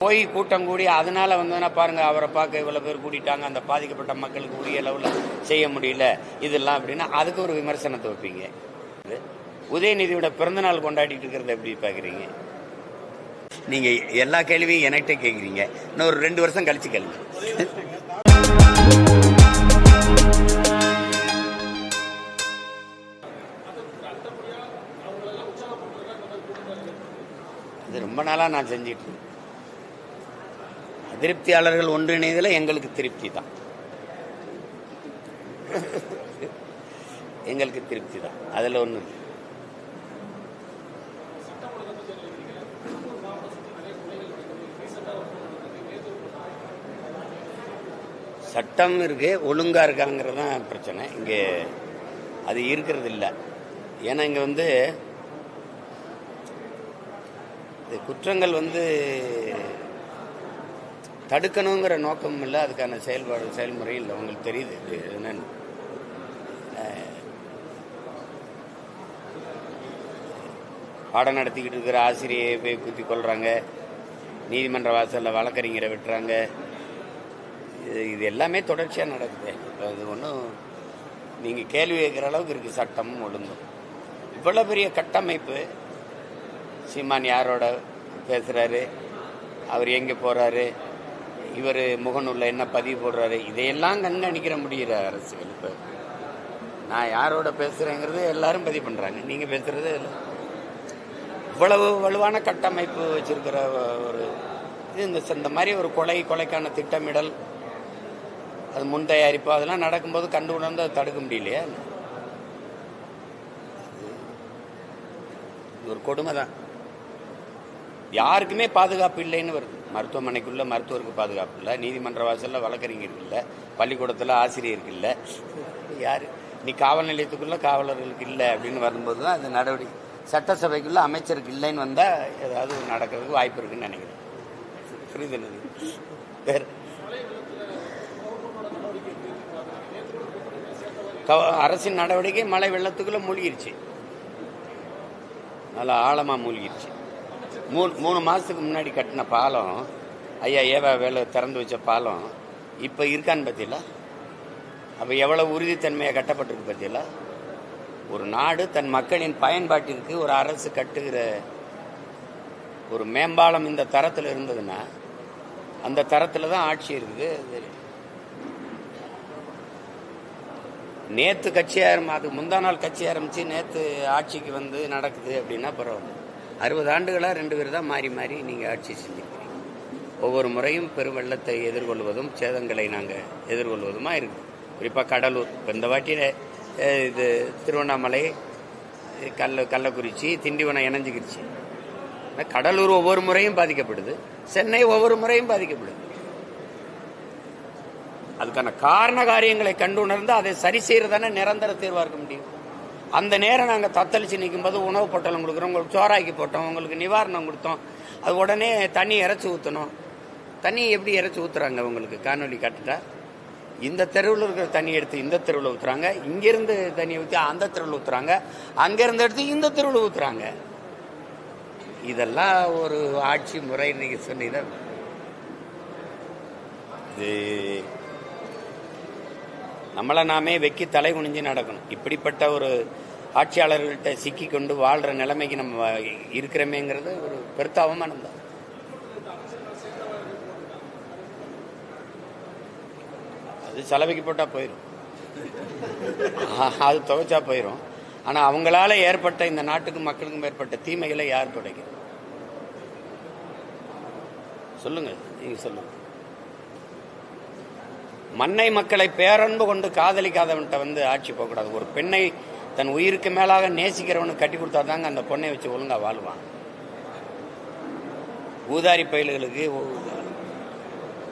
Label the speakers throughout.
Speaker 1: போய் கூட்டம் கூடி அதனால வந்ததுன்னா பாருங்க, அவரை பார்க்க இவ்வளவு பேர் கூட்டிட்டாங்க, அந்த பாதிக்கப்பட்ட மக்களுக்கு உரிய அளவில் செய்ய முடியல இதெல்லாம் அப்படின்னா அதுக்கு ஒரு விமர்சனத்தை வைப்பீங்க. உதயநிதியோட பிறந்தநாள் கொண்டாடிட்டு இருக்கிறத எப்படி பார்க்குறீங்க? நீங்க எல்லா கேள்வியும் என்கிட்ட கேட்குறீங்க. இன்னும் ஒரு 2 வருஷம் கழிச்சு கேள்வி. அது ரொம்ப நாளாக நான் செஞ்சிட்டு இருக்கேன். அதிருப்தியாளர்கள் ஒன்றிணைதல எங்களுக்கு திருப்தி தான், எங்களுக்கு திருப்தி தான். அதில் ஒன்று சட்டம் இருக்கு, ஒழுங்கா இருக்காங்கிறது தான் பிரச்சனை. இங்கே அது இருக்கிறது இல்லை. ஏன்னா இங்கே குற்றங்கள் தடுக்கணுங்கிற நோக்கம் இல்லை, அதுக்கான செயல்முறை இல்லை. உங்களுக்கு தெரியுது என்னன்னு. பாடம் நடத்திக்கிட்டு இருக்கிற ஆசிரியை போய் குத்தி கொள்றாங்க, நீதிமன்ற வாசலில் வழக்கறிஞரை விட்டுறாங்க. இது எல்லாமே தொடர்ச்சியாக நடக்குது. அது ஒன்றும் நீங்கள் கேள்வி கேட்குற அளவுக்கு இருக்குது சட்டமும் ஒழுங்கும். இவ்வளோ பெரிய கட்டமைப்பு, சீமான் யாரோட பேசுகிறாரு, அவர் எங்கே போகிறாரு, இவர் முகநூலில் என்ன பதிவு போடுறாரு, இதையெல்லாம் கண்காணிக்கிற முடிகிற அரசியல். இப்போ நான் யாரோட பேசுகிறேங்கிறது எல்லாரும் பதிவு பண்ணுறாங்க, நீங்கள் பேசுகிறது இல்லை. இவ்வளவு வலுவான கட்டமைப்பு வச்சிருக்கிற ஒரு இது இந்த மாதிரி ஒரு கொலைக்கான திட்டமிடல், அது முன் தயாரிப்பு, அதெல்லாம் நடக்கும்போது கண்டு உணர்ந்து அதை தடுக்க முடியலையா? இது ஒரு கொடுமை தான். யாருக்குமே பாதுகாப்பு இல்லைன்னு வருது. மருத்துவமனைக்குள்ள மருத்துவருக்கு பாதுகாப்பு இல்லை, நீதிமன்ற வாசலில் வழக்கறிஞருக்கு இல்லை, பள்ளிக்கூடத்தில் ஆசிரியருக்கு இல்லை, யார் நீ காவல் நிலையத்துக்குள்ள காவலர்களுக்கு இல்லை அப்படின்னு வரும்போது தான் அந்த நடவடிக்கை. சட்டசபைக்குள்ள அமைச்சருக்கு இல்லைன்னு வந்தால் ஏதாவது நடக்கிறதுக்கு வாய்ப்பு இருக்குன்னு நினைக்கிறேன். புரியுது? வேறு அரசின் நடவடிக்கை மழை வெள்ளத்துக்குள்ள மூழ்கிருச்சு, நல்லா ஆழமா மூழ்கிருச்சு. 3 மாசத்துக்கு முன்னாடி கட்டின பாலம், ஐயா ஏவா வேலை திறந்து வச்ச பாலம் இப்ப இருக்கான்னு பத்தியில. அப்ப எவ்வளவு உறுதித்தன்மையா கட்டப்பட்டிருக்கு பத்தியில. ஒரு நாடு தன் மக்களின் பயன்பாட்டிற்கு ஒரு அரசு கட்டுகிற ஒரு மேம்பாலம் இந்த தரத்தில் இருந்ததுன்னா அந்த தரத்தில் தான் ஆட்சி இருக்குது. நேற்று கட்சி அதுக்கு முந்தா நாள் கட்சி ஆரம்பிச்சு நேற்று ஆட்சிக்கு நடக்குது அப்படின்னா பரவாயில்ல. 60 ஆண்டுகளாக 2 பேர் தான் மாறி மாறி நீங்கள் ஆட்சி செஞ்சுருக்கீங்க. ஒவ்வொரு முறையும் பெருவெள்ளத்தை எதிர்கொள்வதும் சேதங்களை நாங்கள் எதிர்கொள்வதுமா இருக்குது. குறிப்பாக கடலூர், இப்போ இந்த வாட்டியில் இது திருவண்ணாமலை, கள்ளக்குறிச்சி, திண்டிவனம் இணைஞ்சிக்கிடுச்சு. கடலூர் ஒவ்வொரு முறையும் பாதிக்கப்படுது, சென்னை ஒவ்வொரு முறையும் பாதிக்கப்படுது. அதுக்கான காரண காரியங்களை கண்டு உணர்ந்து அதை சரி செய்யறதானே நிரந்தர தீர்வா இருக்க முடியும். அந்த நேரம் நாங்கள் தத்தளிச்சு நிற்கும் போது உணவு பொட்டலம் கொடுக்குறோம், உங்களுக்கு சோறாக்கி போட்டோம், உங்களுக்கு நிவாரணம் கொடுத்தோம், அது உடனே தண்ணி இறைச்சி ஊற்றணும். தண்ணி எப்படி இறைச்சி ஊற்றுறாங்க? உங்களுக்கு காணொலி காட்டுட்டா, இந்த தெருவில் இருக்கிற தண்ணி எடுத்து இந்த தெருவில் ஊற்றுறாங்க, இங்கிருந்து தண்ணி ஊற்றி அந்த தெருவில் ஊற்றுறாங்க, அங்கிருந்து எடுத்து இந்த தெருவில் ஊற்றுறாங்க. இதெல்லாம் ஒரு ஆட்சி முறை இன்னைக்கு சொன்னீங்க. இது நம்மளை நாமே வெக்கி தலை குனிஞ்சு நடக்கணும். இப்படிப்பட்ட ஒரு ஆட்சியாளர்கள்ட்ட சிக்கி கொண்டு வாழ்ற நிலைமைக்கு நம்ம இருக்கிறோமேங்கிறது ஒரு பெருத்த அவமானம் தான். அது செலவைக்கு போட்டா போயிடும், அது துவைச்சா போயிடும். ஆனா அவங்களால ஏற்பட்ட இந்த நாட்டுக்கும் மக்களுக்கும் ஏற்பட்ட தீமைகளை யார் துடைக்க? சொல்லுங்க, நீங்க சொல்லுங்க. மண்ணை மக்களை பேரன்பு கொண்டு காதலிக்காதவன்ட்ட ஆட்சி போகக்கூடாது. ஒரு பெண்ணை தன் உயிருக்கு மேலாக நேசிக்கிறவனுக்கு கட்டி கொடுத்தா தாங்க அந்த பொண்ணை வச்சு ஒழுங்கா வாழ்வான். ஊதாரி பயில்களுக்கு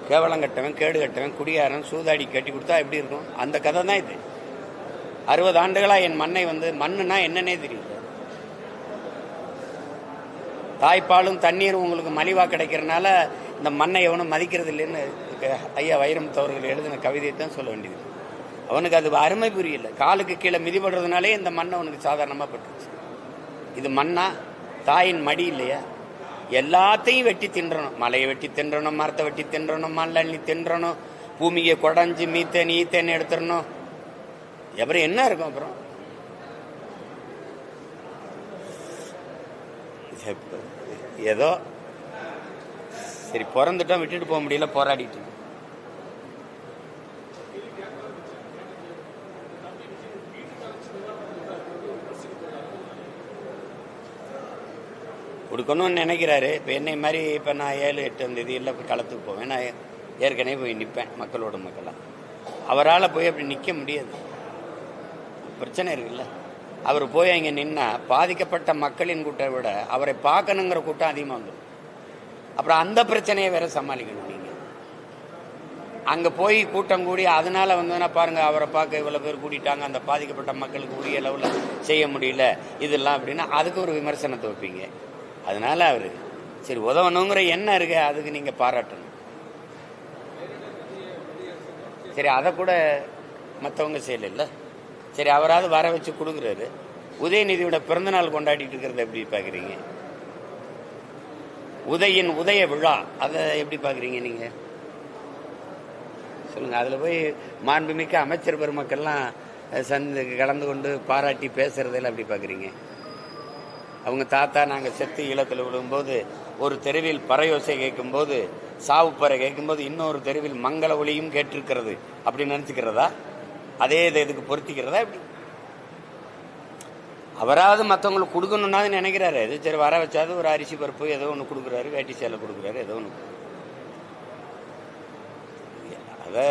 Speaker 1: கேவலம் கட்டவன், கேடு கட்டவன், குடியாரன், சூதாடி கட்டி கொடுத்தா எப்படி இருக்கும்? அந்த கதை தான் இது. 60 ஆண்டுகளா என் மண்ணை மண்ணுனா என்னன்னே தெரியல. தாய்ப்பாலும் தண்ணீரும் உங்களுக்கு மலிவா கிடைக்கிறதுனால இந்த மண்ணை எவனும் மதிக்கிறது இல்லைன்னு ஐயா வைரமுத்து அவர்கள் எழுதின கவிதையை தான் சொல்ல வேண்டியது. அவனுக்கு அது அருமை புரியல. காலுக்கு கீழே மிதிபடுறதுனாலே இந்த மண்ணை அவனுக்கு சாதாரணமாக பட்டுருச்சு. இது மண்ணா? தாயின் மடி இல்லையா? எல்லாத்தையும் வெட்டி தின்றணும். மலையை வெட்டி தின்றணும், மரத்தை வெட்டி தின்றணும், மண்ணி தின்றணும், பூமியை குடஞ்சி மீத்தேன் ஈத்தேன் எடுத்துடணும். அப்புறம் என்ன இருக்கும்? அப்புறம் ஏதோ சரி பிறந்துட்டோம், விட்டுட்டு போக முடியல, போராடிட்டு கொடுக்கணும்னு நினைக்கிறாரு. இப்போ என்னை மாதிரி இப்போ நான் 7, 8 தேதியில் போய் களத்துக்கு போவேன். நான் ஏற்கனவே போய் நிற்பேன் மக்களோட மக்களாக. அவரால் போய் அப்படி நிற்க முடியாது, பிரச்சனை இருக்குல்ல. அவர் போய் அங்கே நின்னா பாதிக்கப்பட்ட மக்களின் கூட்டத்தை விட அவரை பார்க்கணுங்கிற கூட்டம் அதிகமாக வந்துடும். அப்புறம் அந்த பிரச்சனையை வேற சமாளிக்கணும். நீங்கள் அங்கே போய் கூட்டம் கூடி அதனால வந்ததுன்னா பாருங்க, அவரை பார்க்க இவ்வளோ பேர் கூட்டிட்டாங்க, அந்த பாதிக்கப்பட்ட மக்களுக்கு உரிய லெவலில் செய்ய முடியல இதெல்லாம் அப்படின்னா அதுக்கு ஒரு விமர்சனத்தை வைப்பீங்க. அதனால அவர் சரி உதவணுங்கிற எண்ணம் இருக்கு, அதுக்கு நீங்கள் பாராட்டணும். சரி அதை கூட மற்றவங்க செய்யல. சரி அவராது வர வச்சு கொடுக்குறாரு. உதயநிதியோட பிறந்தநாள் கொண்டாடிட்டு இருக்கிறத எப்படி பார்க்குறீங்க? உதய விழா அதை எப்படி பார்க்குறீங்க நீங்கள் சொல்லுங்க. அதில் போய் மாண்புமிக்க அமைச்சர் பெருமக்கள்லாம் கலந்து கொண்டு பாராட்டி பேசுறதெல்லாம் எப்படி பார்க்குறீங்க? அவங்க தாத்தா நாங்கள் செத்து ஈழத்தில் விழும்போது ஒரு தெருவில் பறையோசை கேட்கும்போது, சாவுப்பறை கேட்கும்போது இன்னொரு தெருவில் மங்கள ஒளியும் கேட்டிருக்கிறது அப்படின்னு நினச்சிக்கிறதா? அதே இதுக்கு பொருத்திக்கிறதா? எப்படி அவராவது மற்றவங்களுக்கு கொடுக்கணும்னா நினைக்கிறாரு. இது சரி வர வச்சாது ஒரு அரிசி பருப்பு ஏதோ ஒன்று கொடுக்குறாரு, வேட்டி சேலை கொடுக்குறாரு, ஏதோ ஒன்று. அத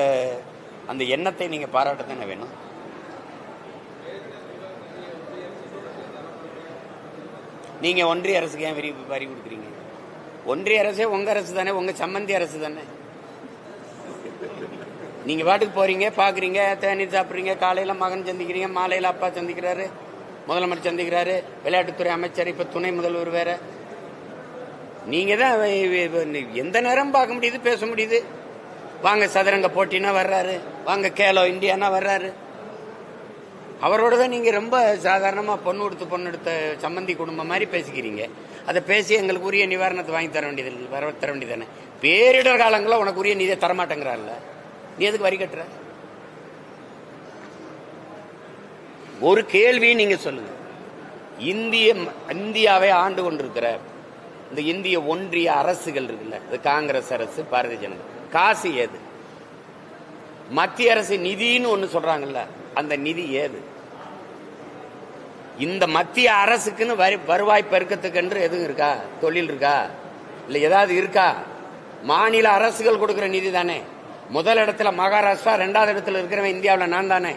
Speaker 1: அந்த எண்ணத்தை நீங்கள் பாராட்டத்தானே வேணும். நீங்கள் ஒன்றிய அரசுக்கு ஏன் வரி கொடுக்குறீங்க? ஒன்றிய அரசே உங்கள் அரசு தானே, உங்கள் சம்மந்தி அரசு தானே. நீங்கள் பாட்டுக்கு போகிறீங்க, பார்க்குறீங்க, தேநீர் சாப்பிட்றீங்க, காலையில் மகன் சந்திக்கிறீங்க, மாலையில் அப்பா சந்திக்கிறாரு, முதலமைச்சர் சந்திக்கிறாரு, விளையாட்டுத்துறை அமைச்சர், இப்போ துணை முதல்வர் வேற. நீங்கள் தான் எந்த நேரம் பார்க்க முடியுது, பேச முடியுது. வாங்க சதுரங்க போட்டினா வர்றாரு, வாங்க கேலோ இந்தியானா வர்றாரு. அவரோட தான் நீங்கள் ரொம்ப சாதாரணமாக பொண்ணு எடுத்த சம்மந்தி குடும்பம் மாதிரி பேசிக்கிறீங்க. அதை பேசி எங்களுக்கு உரிய நிவாரணத்தை வாங்கி தர வேண்டியது தர வேண்டியதானே. பேரிடர் காலங்களில் உனக்கு உரிய நிதியை தரமாட்டேங்கிறாருல்ல, நீ எதுக்கு வரி கட்டுற? ஒரு கேள்வி நீங்க சொல்லுங்க. இந்தியாவை ஆண்டு கொண்டிருக்கிற இந்த இந்திய ஒன்றிய அரசுகள் இருக்குல்ல, இது காங்கிரஸ் அரசு, பாரதிய ஜனதா, காசு ஏது? மத்திய அரசு நிதின்னு ஒண்ணு சொல்றாங்கல்ல, அந்த நிதி ஏது? இந்த மத்திய அரசுக்குன்னு வருவாய் பெருக்கத்துக்கு என்று எதுவும் இருக்கா? தொழில் இருக்கா? இல்ல ஏதாவது இருக்கா? மாநில அரசுகள் கொடுக்கிற நிதி தானே. முதல் இடத்துல மகாராஷ்டிரா, 2வது இடத்துல இருக்கிறவன் இந்தியாவில் நான் தானே.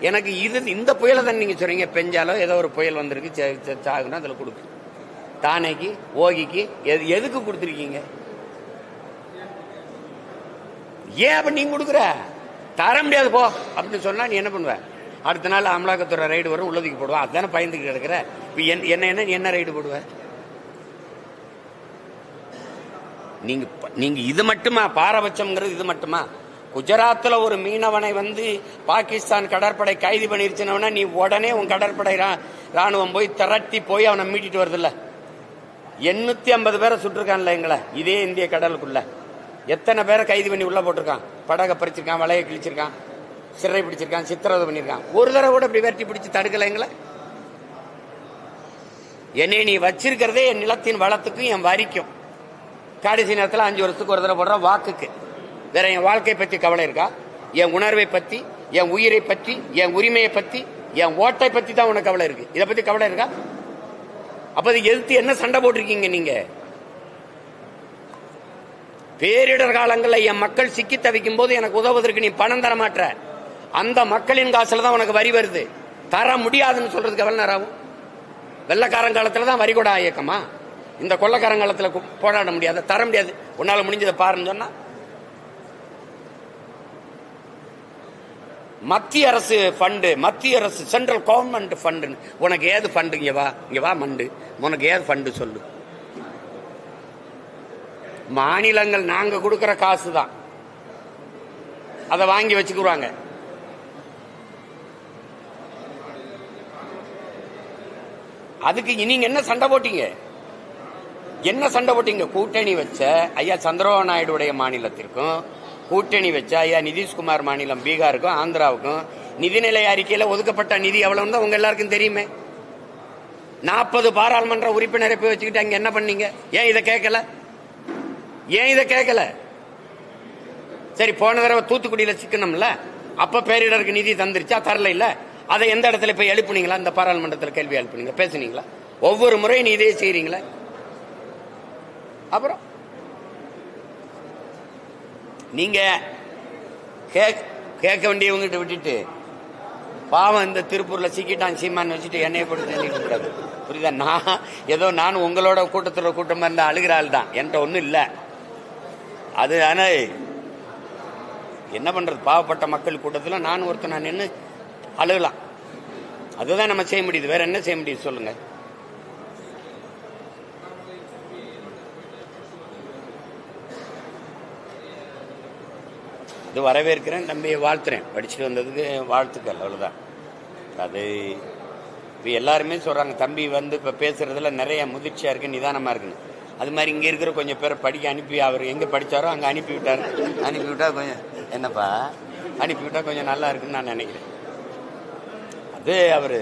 Speaker 1: எனக்கு இந்த புயலை தானே நீங்க சொல்றீங்க. பெஞ்சாலோ ஏதோ ஒரு புயல் வந்திருக்கு சாகுனா அதுல கொடுக்கு. தானேக்கு, ஓகிக்கு எதுக்கு கொடுத்துருக்கீங்க? ஏன் அப்ப நீங்க கொடுக்குற? தர முடியாது போ அப்படின்னு சொன்னா நீ என்ன பண்ணுவ? அடுத்த நாள் அமலாக்கத்துறை ரைடு வரும், உள்ளதுக்கு போடுவான். அதுதானே பயந்துக்கிட்டு கிடக்குற. என்ன ரைடு போடுவ? நீங்க இது மட்டுமா பாரபட்சம்ங்கிறது? இது மட்டுமா? குஜராத்ல ஒரு மீனவனை பாகிஸ்தான் கடற்படை கைது பண்ணிருச்சுன்னா நீ உடனே உன் கடற்படை ராணுவம் போய் திரட்டி போய் அவனை மீட்டிட்டு வருது இல்ல. 850 பேரை சுட்டிருக்கான்ல எங்களை இதே இந்திய கடலுக்குள்ள. எத்தனை பேரை கைது பண்ணி உள்ள போட்டிருக்கான்? படகை பறிச்சிருக்கான், வலையை கிழிச்சிருக்கான், சிறை பிடிச்சிருக்கான், சித்திரவதை பண்ணிருக்கான். ஒரு தடவை கூட இப்படி வெட்டி பிடிச்சு தடுக்கல எங்களை. என்னை நீ வச்சிருக்கிறதே என் நிலத்தின் வளத்துக்கும் என் வரிக்கும். கடைசி நேரத்தில் 5 வருஷத்துக்கு ஒரு தடவை போடுற வாக்குக்கு. வேற என் வாழ்க்கை பத்தி கவலை இருக்கா? என் உணர்வை பத்தி, என் உயிரை பற்றி, என் உரிமையை பத்தி, என் ஓட்டை பத்தி தான் உனக்கு கவலை இருக்கு. இதை பத்தி கவலை இருக்கா? அப்ப எதிர்த்து என்ன சண்டை போட்டிருக்கீங்க நீங்க? பேரிடர் காலங்களில் என் மக்கள் சிக்கி தவிக்கும் போது எனக்கு உதவுவதற்கு நீ பணம் தர மாட்ட. அந்த மக்களின் காசுல தான் உனக்கு வரி வருது. தர முடியாதுன்னு சொல்றதுக்கு எவ்வளவு நேரம் ஆகும்? வெள்ளக்காரங்காலத்துல தான் வரி கூட இயக்கமா? இந்த கொள்ளக்காரங்காலத்துல போராட முடியாது, தர முடியாது. உன்னால முடிஞ்சதை பாருன்னு சொன்னா மத்திய அரசு ஃபண்டு, மத்திய அரசு சென்ட்ரல் கவர்மெண்ட் ஃபண்டு. உனக்கு ஏது ஃபண்டு? இங்க வா மண்டு, உனக்கு ஏது ஃபண்டு சொல்லு. மாநிலங்கள் நாங்க கொடுக்கிற காசு தான், அதை வாங்கி வச்சுக்குவாங்க. அதுக்கு நீங்க என்ன சண்டை போட்டீங்க? என்ன சண்டை போட்டீங்க? கூட்டணி வச்ச ஐயா சந்திரபாபு நாயுடைய மாநிலத்திற்கும் கூட்டணி வச்ச ஐயா நிதிஷ்குமார் மாநிலம் பீகாருக்கும் ஆந்திராவுக்கும் நிதிநிலை அறிக்கையில ஒதுக்கப்பட்ட நிதி எவ்வளவுன்னு தான் உங்க எல்லாருக்கும் தெரியுமே. 40 பாராளுமன்ற உறுப்பினரை போய் வச்சுக்கிட்டு அங்க என்ன பண்ணீங்க? ஏன் இதை கேட்கல? சரி, போன தடவை தூத்துக்குடியில சிக்கணும்ல, அப்ப பேரிடருக்கு நிதி தந்துருச்சா? தரல இல்ல. அதை எந்த இடத்துல போய் எழுப்புனீங்களா? இந்த பாராளுமன்றத்தில் கேள்வி எழுப்புனீங்க, பேசுனீங்களா? ஒவ்வொரு முறையும் நீ இதே செய்றீங்களா? அப்புறம் நீங்க கேட்க வேண்டியவங்கிட்ட விட்டுட்டு பாவம் இந்த திருப்பூர்ல சிக்கிட்டான் சீமான் வச்சுட்டு என்னைய போட்டு தள்ளிட்டு கூடாது. புரியுதா? நான் உங்களோட கூட்டத்தோட கூட்டமா இருந்தா அழுகிற ஆள் தான், என்கிட்ட ஒன்றும் இல்லை. அது ஆனா என்ன பண்றது, பாவப்பட்ட மக்கள் கூட்டத்தில் நான் ஒருத்தர் நான் நின்று அழுகலாம். அதுதான் நம்ம செய்ய முடியுது. வேற என்ன செய்ய முடியுது சொல்லுங்க? அது வரவேற்கிறேன், தம்பியை வாழ்த்துறேன், படிச்சுட்டு வந்ததுக்கு வாழ்த்துக்கள், அவ்வளவுதான். அது இப்போ எல்லாருமே சொல்றாங்க தம்பி வந்து இப்போ பேசுறதுல நிறைய முதிர்ச்சியா இருக்கு, நிதானமா இருக்குன்னு. அது மாதிரி இங்க இருக்கிற கொஞ்சம் பேரை படிக்க அனுப்பி அவர் எங்க படிச்சாரோ அங்க அனுப்பிவிட்டா கொஞ்சம் என்னப்பா அனுப்பிவிட்டா கொஞ்சம் நல்லா இருக்குன்னு நான் நினைக்கிறேன். அது அவரு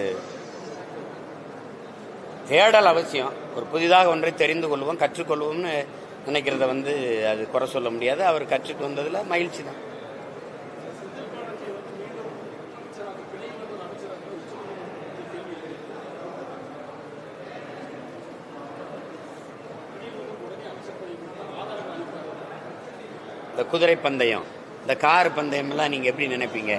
Speaker 1: தேடல் அவசியம். ஒரு புதிதாக ஒன்றை தெரிந்து கொள்வோம், கற்றுக்கொள்வோம்னு நினைக்கிறத வந்து அது குறை சொல்ல முடியாது. அவர் கற்றுட்டு வந்ததுல மகிழ்ச்சி தான். இந்த குதிரை பந்தயம், இந்த கார் பந்தயம் எல்லாம் நீங்க எப்படி நினைப்பீங்க?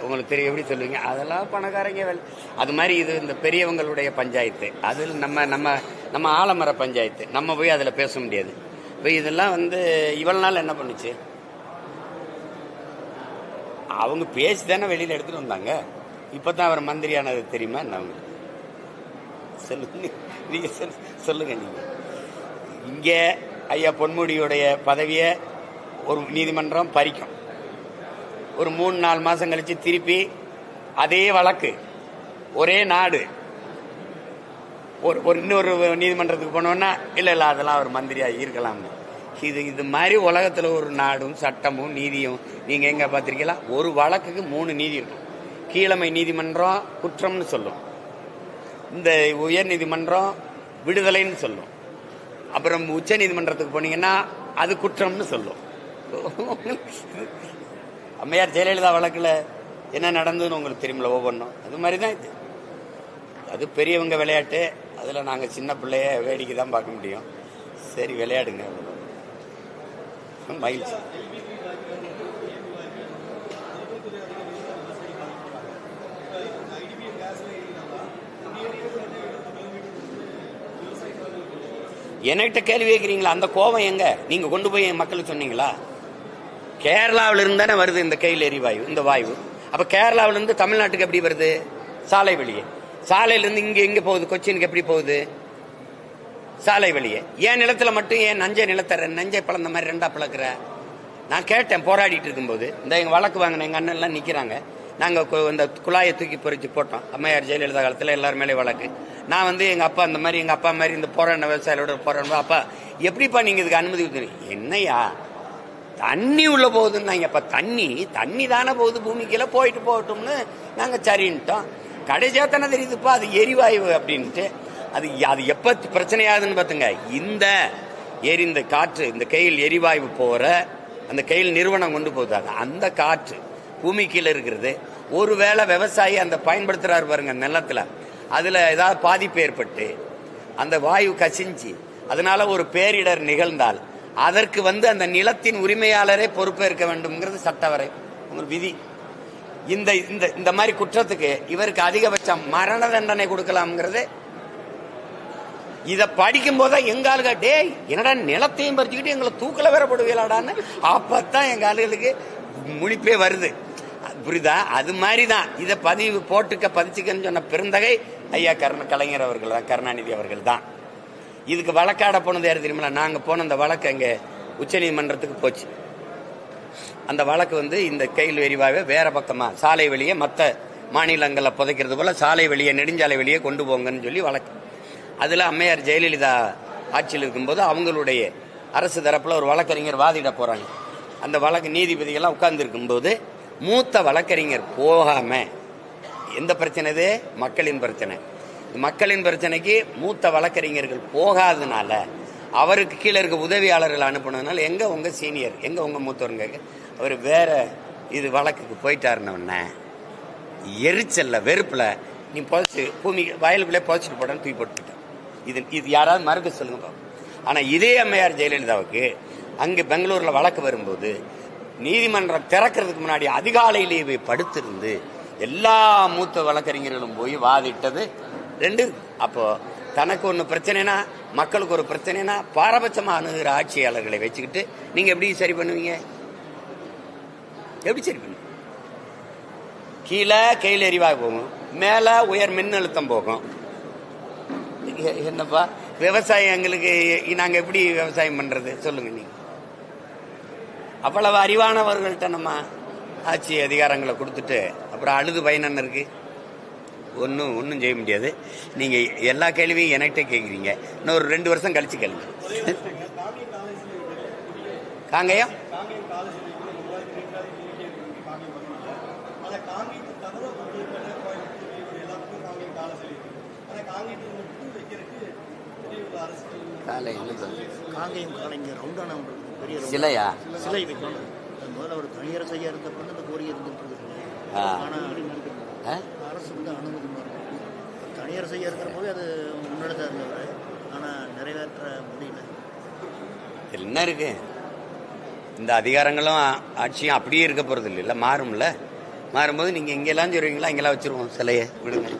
Speaker 1: உங்களுக்கு தெரியும், எப்படி சொல்லுவீங்க? அதெல்லாம் பணக்காரங்க வேலை. அது மாதிரி இது இந்த பெரியவங்களுடைய பஞ்சாயத்து, அதில் நம்ம ஆலமர பஞ்சாயத்து, நம்ம போய் அதில் பேச முடியாது. இப்போ இதெல்லாம் வந்து இவ்வளவு நாள் என்ன பண்ணுச்சு? அவங்க பேசி தானே வெளியில் எடுத்துட்டு வந்தாங்க. இப்பதான் அவர் மந்திரியானது தெரியுமா? அவங்க சொல்லுங்க, நீங்க சொல்லுங்க. நீங்க இங்க ஐயா பொன்முடியுடைய பதவியை ஒரு நீதிமன்றம் பறிக்கும். ஒரு 3-4 மாசம் கழிச்சு திருப்பி அதே வழக்கு, ஒரே நாடு, ஒரு இன்னொரு நீதிமன்றத்துக்கு போனோம்னா இல்ல அதெல்லாம் ஒரு மந்திரியா இருக்கலாம்னு. இது மாதிரி உலகத்துல ஒரு நாடும் சட்டமும் நீதியும் நீங்க எங்க பாத்திருக்கீங்களா? ஒரு வழக்குக்கு 3 நீதி இருக்கும். கீழமை நீதிமன்றம் குற்றம்னு சொல்லும், இந்த உயர் நீதிமன்றம் விடுதலைன்னு சொல்லும், அப்புறம் உச்ச நீதிமன்றத்துக்கு போனீங்கன்னா அது குற்றம்னு சொல்லும். அம்மையார் ஜெயலலிதா வழக்குல என்ன நடந்ததுன்னு உங்களுக்கு தெரியுமில்ல ஒவ்வொன்றும். அது மாதிரிதான் இது. அது பெரியவங்க விளையாட்டு, அதுல நாங்க சின்ன பிள்ளைய வேடிக்கை தான் பார்க்க முடியும். சரி, விளையாடுங்க, மகிழ்ச்சி. என்கிட்ட கேள்வி கேட்கிறீங்களா? அந்த கோபம் எங்க? நீங்க கொண்டு போய் என் மக்களுக்கு சொன்னீங்களா? கேரளாவில இருந்து தானே வருது இந்த கையில் எரிவாயு, இந்த வாயு. அப்ப கேரளாவில இருந்து தமிழ்நாட்டுக்கு எப்படி வருது? சாலை வழியே. சாலையில இருந்து இங்க போகுது, கொச்சினுக்கு எப்படி போகுது? சாலை வழியே. ஏன் நிலத்துல மட்டும் ஏன் நஞ்சை பழந்த மாதிரி 2ஆ பிளக்குற? நான் கேட்டேன் போராடிட்டு இருக்கும்போது. இந்த எங்க வழக்கு வாங்கின எங்க அண்ணன் எல்லாம் நிக்கிறாங்க. நாங்க இந்த குழாயை தூக்கி பொறிச்சு போட்டோம். அம்மையார் ஜெயலலிதா காலத்துல எல்லாரும் மேலே வழக்கு. நான் வந்து எங்க அப்பா மாதிரி இந்த போராட விவசாயிகளோட போராட, அப்பா எப்படிப்பா நீங்க இதுக்கு அனுமதி கொடுத்தீங்க? என்னையா தண்ணி உள்ள போகுதுன்னு. அப்ப தண்ணி தானே போகுது, பூமிக்குள்ள போயிட்டு போகட்டும்னு நாங்க சரின்ட்டோம். கடைசியா தானே தெரியுதுப்பா அது எரிவாயு அப்படின்ட்டு. அது எப்ப பிரச்சனை ஆகுதுன்னு பாத்துங்க. இந்த காற்று, இந்த கையில் எரிவாயு போற அந்த கையில் நிறுவனம் கொண்டு போகுது, அந்த காற்று பூமி கீழே இருக்கிறது. ஒருவேளை விவசாயி அந்த பயன்படுத்துறாரு பாருங்க நிலத்துல, அதுல ஏதாவது பாதிப்பு ஏற்பட்டு அந்த வாயு கசிஞ்சு அதனால ஒரு பேரிடர் நிகழ்ந்தால் அதற்கு வந்து அந்த நிலத்தின் உரிமையாளரே பொறுப்பேற்க வேண்டும்ங்கிறது சட்டவரை உங்களுக்கு விதி. இந்த மாதிரி குற்றத்துக்கு இவருக்கு அதிகபட்சம் மரண தண்டனை கொடுக்கலாம்ங்கிறது. இத படிக்கும் போது எங்க ஆளுக என்னடா நிலத்தையும் பறிச்சுக்கிட்டு எங்களை தூக்கல வேற போடுவீங்களாடான்னு அப்பதான் எங்க ஆளுகளுக்கு முழிப்பே வருது. புரியுதா? அது மாதிரிதான் இதை பதிச்சுக்கன்னு சொன்ன பெருந்தகை ஐயா கலைஞர் அவர்கள் தான், கருணாநிதி அவர்கள் தான். இதுக்கு வழக்காட போனது யாரு தெரியுமா? நாங்க போன அந்த வழக்கு அங்க உச்ச நீதிமன்றத்துக்கு போச்சு. அந்த வழக்கு வந்து இந்த கையில் எரிவாயு வேற பக்கமா சாலை வழியே மற்ற மாநிலங்களை புதைக்கிறது போல சாலை வழியே நெடுஞ்சாலை வழியே கொண்டு போங்கன்னு சொல்லி வழக்கு. அதில் அம்மையார் ஜெயலலிதா ஆட்சியில் இருக்கும்போது அவங்களுடைய அரசு தரப்பில் ஒரு வழக்கறிஞர் வாதிட போகிறாங்க. அந்த வழக்கு நீதிபதிகள்லாம் உட்கார்ந்து இருக்கும்போது மூத்த வழக்கறிஞர் போகாமல், எந்த பிரச்சனை இது? மக்களின் பிரச்சனை. மக்களின் பிரச்சனைக்கு மூத்த வழக்கறிஞர்கள் போகாதனால அவருக்கு கீழே இருக்க உதவியாளர்கள் அனுப்புனதுனால எங்கே உங்கள் சீனியர், எங்கே உங்கள் மூத்தவருங்க, அவர் வேற இது வழக்குக்கு போயிட்டாருன்னொன்னே எரிச்சல்ல வெறுப்பில் நீ புதைச்சி பூமி வயலுக்குள்ளே புதைச்சிட்டு போடான்னு தூக்கி போட்டுக்கிட்டேன். இது யாராவது மறுக்க சொல்லுங்க. ஆனால் இதே அம்மையார் ஜெயலலிதாவுக்கு அங்கே பெங்களூரில் வழக்கு வரும்போது நீதிமன்றம் திறக்கிறதுக்கு முன்னாடி அதிகாலையிலேயே போய் படுத்திருந்து எல்லா மூத்த வழக்கறிஞர்களும் போய் வாதிட்டது 2. அப்போ தனக்கு ஒன்று பிரச்சனைனா, மக்களுக்கு ஒரு பிரச்சனைனா பாரபட்சமாக அணுகிற ஆட்சியாளர்களை வச்சுக்கிட்டு நீங்கள் எப்படி சரி பண்ணுவீங்க? எப்படி சரி பண்ணுவீங்க? கீழே கையில் எரிவாக போகும், மேலே உயர் மின் அழுத்தம் போகும். என்னப்பா விவசாயம் எங்களுக்கு, நாங்கள் எப்படி விவசாயம் பண்ணுறது சொல்லுங்க நீங்க? அவ்வளவு அறிவானவர்கள்ட்ட நம்ம ஆட்சி அதிகாரங்களை கொடுத்துட்டு அப்புறம் அழுது பயன் இருக்கு? ஒன்றும் செய்ய முடியாது. நீங்கள் எல்லா கேள்வியும் என்கிட்ட கேட்குறீங்க. இன்னும் ஒரு 2 வருஷம் கழிச்சு கேளுங்க. காங்கயம் சிலையா?
Speaker 2: சிலை வைக்கணும். முதல்ல ஒரு தனியார் செய்ய இருந்த பொண்ணு இந்த கோரிக்கை இருந்துட்டு அரசு வந்து அனுமதி தனியார் செய்ய இருக்கிற போது அது முன்னெடுத்தா இருந்தவர். ஆனால் நிறைவேற்ற முடியல.
Speaker 1: என்ன இருக்கு? இந்த அதிகாரங்களும் ஆட்சியும் அப்படியே இருக்க போறது இல்லை, மாறும்ல. மாறும்போது நீங்கள் இங்கெல்லாம் சொல்றீங்களா, இங்கெல்லாம் வச்சிருவோம் சிலையை விடுங்க.